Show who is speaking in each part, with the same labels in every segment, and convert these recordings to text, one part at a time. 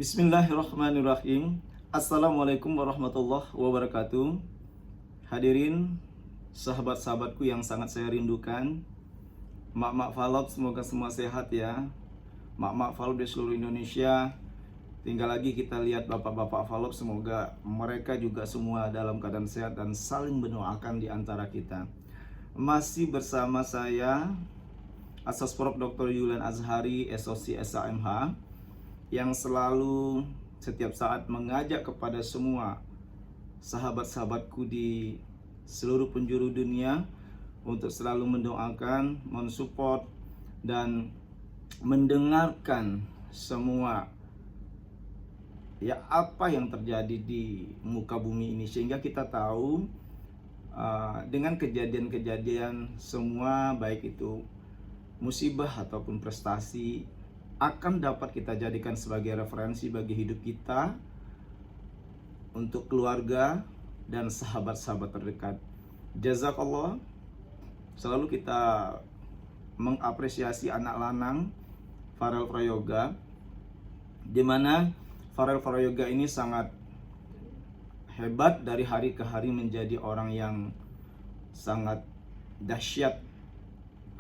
Speaker 1: Bismillahirrahmanirrahim. Assalamualaikum warahmatullahi wabarakatuh. Hadirin sahabat-sahabatku yang sangat saya rindukan, mak-mak Falop semoga semua sehat ya. Mak-mak Falop di seluruh Indonesia. Tinggal lagi kita lihat bapak-bapak Falop, semoga mereka juga semua dalam keadaan sehat dan saling mendoakan di antara kita. Masih bersama saya Asas Prof. Dr. Yulian Azhari, SOC SAMH, yang selalu setiap saat mengajak kepada semua sahabat-sahabatku di seluruh penjuru dunia untuk selalu mendoakan, mensupport, dan mendengarkan semua ya apa yang terjadi di muka bumi ini, sehingga kita tahu dengan kejadian-kejadian semua, baik itu musibah ataupun prestasi, akan dapat kita jadikan sebagai referensi bagi hidup kita, untuk keluarga dan sahabat-sahabat terdekat. Jazakallah. Selalu kita mengapresiasi anak lanang Farel Prayoga, di mana Farel Prayoga ini sangat hebat, dari hari ke hari menjadi orang yang sangat dahsyat.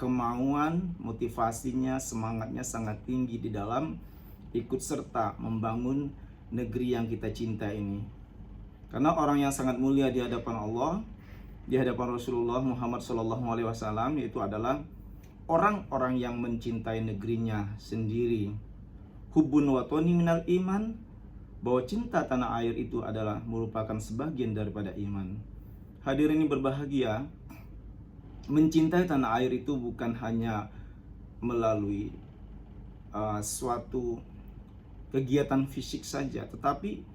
Speaker 1: Kemauan, motivasinya, semangatnya sangat tinggi di dalam ikut serta membangun negeri yang kita cinta ini. Karena orang yang sangat mulia di hadapan Allah, di hadapan Rasulullah Muhammad SAW, yaitu adalah orang-orang yang mencintai negerinya sendiri. Hubbun watoni minal iman, bahwa cinta tanah air itu adalah merupakan sebagian daripada iman. Hadirin ini berbahagia, mencintai tanah air itu bukan hanya melalui suatu kegiatan fisik saja, tetapi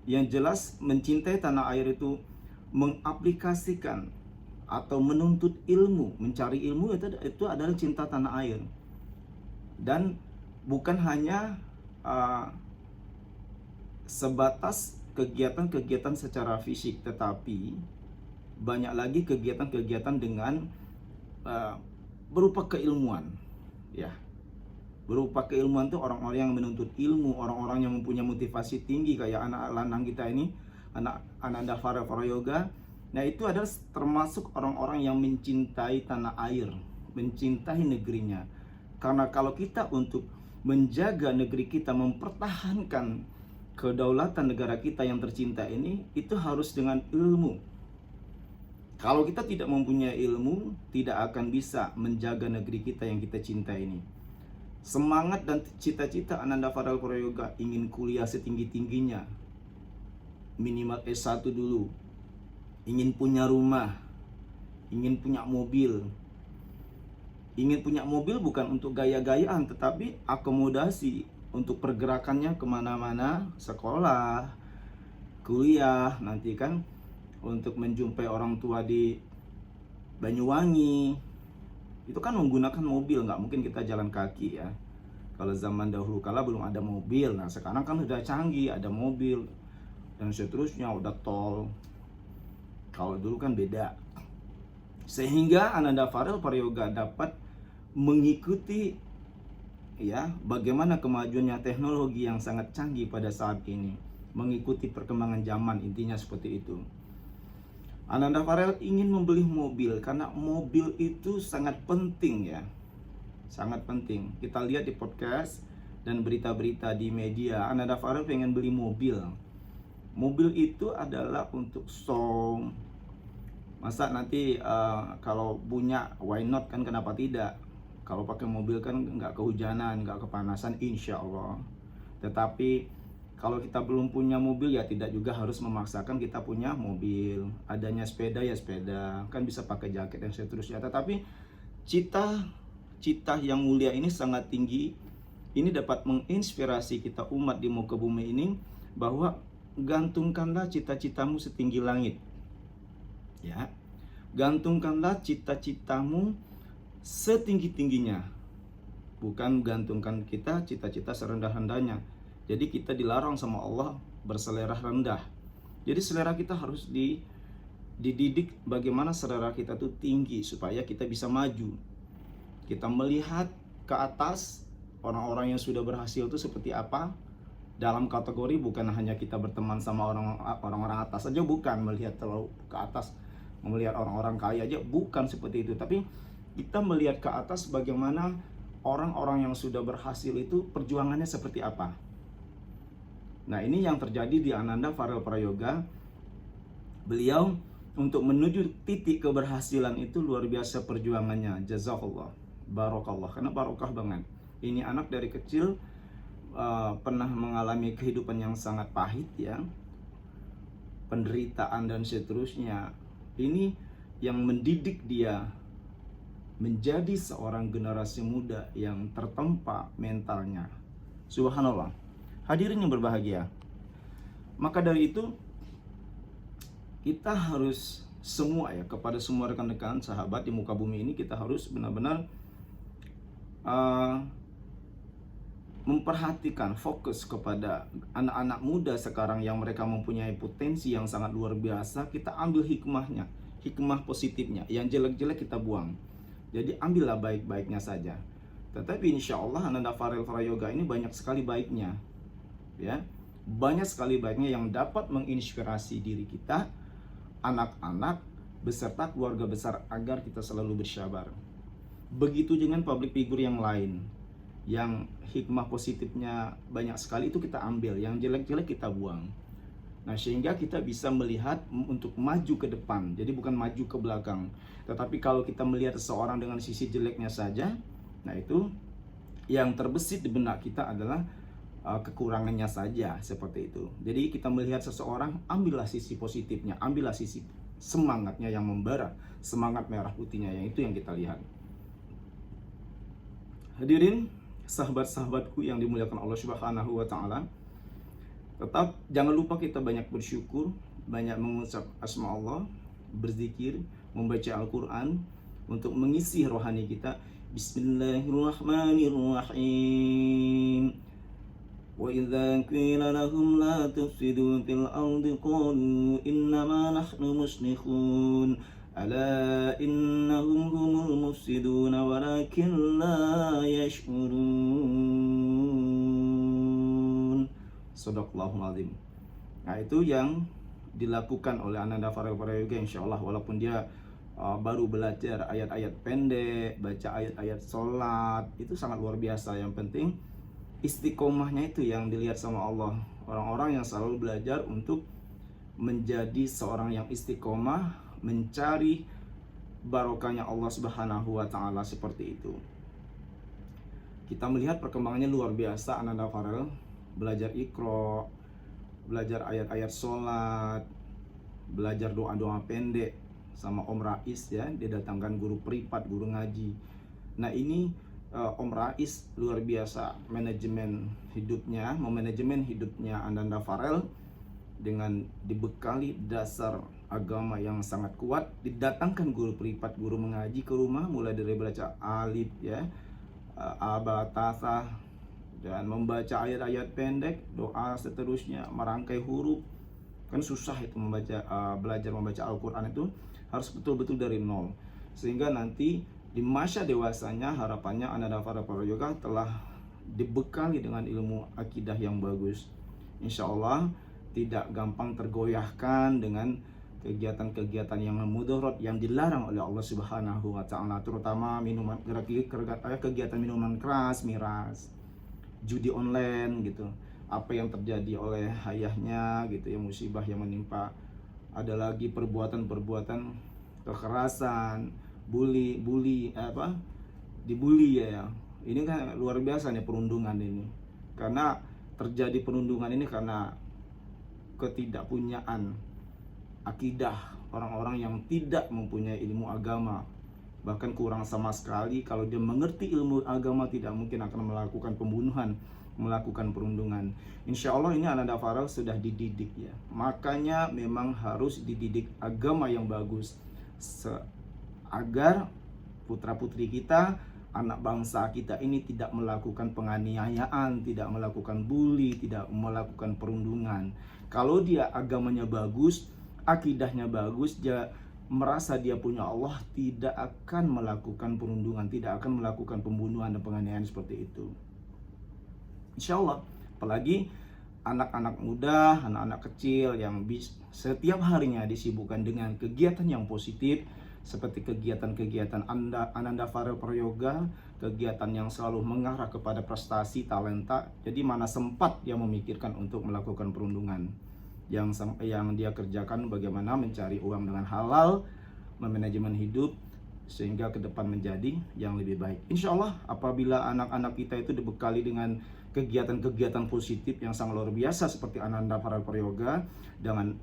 Speaker 1: yang jelas mencintai tanah air itu mengaplikasikan atau menuntut ilmu, mencari ilmu, itu adalah cinta tanah air. Dan bukan hanya sebatas kegiatan-kegiatan secara fisik, tetapi banyak lagi kegiatan-kegiatan dengan berupa keilmuan, ya. Berupa keilmuan itu orang-orang yang menuntut ilmu, orang-orang yang mempunyai motivasi tinggi, kayak anak lanang kita ini, anak Ananda Farel Prayoga. Nah, itu adalah termasuk orang-orang yang mencintai tanah air, mencintai negerinya. Karena kalau kita untuk menjaga negeri kita, mempertahankan kedaulatan negara kita yang tercinta ini, itu harus dengan ilmu. Kalau kita tidak mempunyai ilmu, tidak akan bisa menjaga negeri kita yang kita cinta ini. Semangat dan cita-cita Ananda Farel Prayoga ingin kuliah setinggi-tingginya, minimal S1 dulu, ingin punya rumah, ingin punya mobil. Ingin punya mobil bukan untuk gaya-gayaan, tetapi akomodasi untuk pergerakannya kemana-mana, sekolah, kuliah, nanti kan untuk menjumpai orang tua di Banyuwangi, itu kan menggunakan mobil, nggak mungkin kita jalan kaki ya. Kalau zaman dahulu kala belum ada mobil, nah sekarang kan udah canggih, ada mobil dan seterusnya, udah tol. Kalau dulu kan beda. Sehingga Ananda Farel Prayoga dapat mengikuti ya bagaimana kemajuannya teknologi yang sangat canggih pada saat ini, mengikuti perkembangan zaman, intinya seperti itu. Ananda Farel ingin membeli mobil karena mobil itu sangat penting ya. Sangat penting. Kita lihat di podcast dan berita-berita di media, Ananda Farel pengen beli mobil. Mobil itu adalah untuk show. Masa nanti kalau punya, why not kan, kenapa tidak? Kalau pakai mobil kan nggak kehujanan, nggak kepanasan, insya Allah. Tetapi kalau kita belum punya mobil, ya tidak juga harus memaksakan kita punya mobil. Adanya sepeda ya sepeda, kan bisa pakai jaket dan seterusnya. Tetapi cita yang mulia ini sangat tinggi. Ini dapat menginspirasi kita umat di muka bumi ini, bahwa gantungkanlah cita-citamu setinggi langit. Ya, gantungkanlah cita-citamu setinggi-tingginya. Bukan gantungkan kita cita-cita serendah-rendahnya. Jadi kita dilarang sama Allah berselera rendah. Jadi selera kita harus dididik bagaimana selera kita tuh tinggi, supaya kita bisa maju. Kita melihat ke atas orang-orang yang sudah berhasil itu seperti apa, dalam kategori bukan hanya kita berteman sama orang-orang atas saja, bukan melihat terlalu ke atas, melihat orang-orang kaya aja, bukan seperti itu. Tapi kita melihat ke atas bagaimana orang-orang yang sudah berhasil itu perjuangannya seperti apa. Nah, ini yang terjadi di Ananda Farel Prayoga. Beliau untuk menuju titik keberhasilan itu luar biasa perjuangannya. Jazakallah, barokallah, karena barokah banget. Ini anak dari kecil pernah mengalami kehidupan yang sangat pahit ya, penderitaan dan seterusnya. Ini yang mendidik dia menjadi seorang generasi muda yang tertempa mentalnya. Subhanallah. Hadirin yang berbahagia. Maka dari itu kita harus semua ya, kepada semua rekan-rekan sahabat di muka bumi ini, kita harus benar-benar memperhatikan, fokus kepada anak-anak muda sekarang yang mereka mempunyai potensi yang sangat luar biasa. Kita ambil hikmahnya, hikmah positifnya. Yang jelek-jelek kita buang. Jadi ambillah baik-baiknya saja. Tetapi insya Allah Ananda Farel Prayoga ini banyak sekali baiknya, ya, banyak sekali baiknya yang dapat menginspirasi diri kita, anak-anak beserta keluarga besar, agar kita selalu bersabar. Begitu dengan public figure yang lain, yang hikmah positifnya banyak sekali, itu kita ambil, yang jelek-jelek kita buang. Nah, sehingga kita bisa melihat untuk maju ke depan. Jadi bukan maju ke belakang. Tetapi kalau kita melihat seseorang dengan sisi jeleknya saja, nah itu yang terbesit di benak kita adalah kekurangannya saja, seperti itu. Jadi kita melihat seseorang, ambillah sisi positifnya, ambillah sisi semangatnya yang membara, semangat merah putihnya, yang itu yang kita lihat. Hadirin, sahabat-sahabatku yang dimuliakan Allah Subhanahu wa taala, tetap jangan lupa kita banyak bersyukur, banyak mengucap asma Allah, berzikir, membaca Al-Quran untuk mengisi rohani kita. Bismillahirrahmanirrahim. Wa idza qila lahum la tufsidu fil ardi qalu innama nahnu muslihun ala innahum humul mufsidun walakin la yash'urun. Shadaqallahul azim. Nah, itu yang dilakukan oleh Ananda Farel Prayoga, insya Allah, walaupun dia baru belajar ayat-ayat pendek, baca ayat-ayat sholat, itu sangat luar biasa. Yang penting istiqomahnya itu yang dilihat sama Allah. Orang-orang yang selalu belajar untuk menjadi seorang yang istiqomah, mencari barokahnya Allah Subhanahu wa taala, seperti itu. Kita melihat perkembangannya luar biasa. Ananda Farel belajar Iqra, belajar ayat-ayat sholat, belajar doa-doa pendek sama Om Rais ya, dia datangkan guru privat, guru ngaji. Nah, ini Om Rais luar biasa manajemen hidupnya, memanajemen hidupnya Ananda Farel dengan dibekali dasar agama yang sangat kuat. Didatangkan guru privat, guru mengaji ke rumah, mulai dari baca alif ya, abatasah, dan membaca ayat-ayat pendek, doa seterusnya, merangkai huruf. Kan susah itu membaca, belajar membaca Al-Quran itu harus betul-betul dari nol. Sehingga nanti di masa dewasanya harapannya Ananda Farel Prayoga telah dibekali dengan ilmu akidah yang bagus. Insya Allah tidak gampang tergoyahkan dengan kegiatan-kegiatan yang mudarat, yang dilarang oleh Allah Subhanahu wa taala, terutama kegiatan minuman keras, miras, judi online gitu. Apa yang terjadi oleh ayahnya gitu ya, musibah yang menimpa. Ada lagi perbuatan-perbuatan kekerasan, dibully ya. Ini kan luar biasa nih perundungan ini. Karena terjadi perundungan ini karena ketidakpunyaan akidah orang-orang yang tidak mempunyai ilmu agama, bahkan kurang sama sekali. Kalau dia mengerti ilmu agama, tidak mungkin akan melakukan pembunuhan, melakukan perundungan. Insya Allah ini Ananda Farel sudah dididik ya. Makanya memang harus dididik agama yang bagus, agar putra-putri kita, anak bangsa kita ini tidak melakukan penganiayaan, tidak melakukan bully, tidak melakukan perundungan. Kalau dia agamanya bagus, akidahnya bagus, dia merasa dia punya Allah, tidak akan melakukan perundungan, tidak akan melakukan pembunuhan dan penganiayaan seperti itu. Insya Allah. Apalagi anak-anak muda, anak-anak kecil yang setiap harinya disibukkan dengan kegiatan yang positif seperti kegiatan-kegiatan Ananda Farel Prayoga, kegiatan yang selalu mengarah kepada prestasi, talenta. Jadi mana sempat dia memikirkan untuk melakukan perundungan. Yang dia kerjakan bagaimana mencari uang dengan halal, memanajemen hidup sehingga ke depan menjadi yang lebih baik. Insya Allah apabila anak-anak kita itu dibekali dengan kegiatan-kegiatan positif yang sangat luar biasa seperti Ananda Farel Prayoga dengan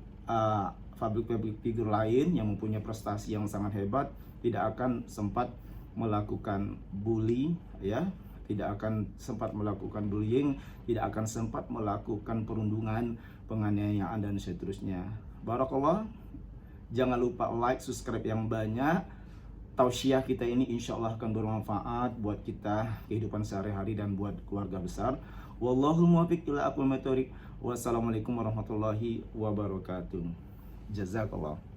Speaker 1: public figure lain yang mempunyai prestasi yang sangat hebat, tidak akan sempat melakukan bully, ya, tidak akan sempat melakukan bullying, tidak akan sempat melakukan perundungan, penganiayaan dan seterusnya. Barakallah. Jangan lupa like, subscribe yang banyak. Tausiah kita ini insya Allah akan bermanfaat buat kita, kehidupan sehari-hari dan buat keluarga besar. Wallahul muwaffiq ila aqwamit thoriq. Wassalamualaikum warahmatullahi wabarakatuh. Jazakallah.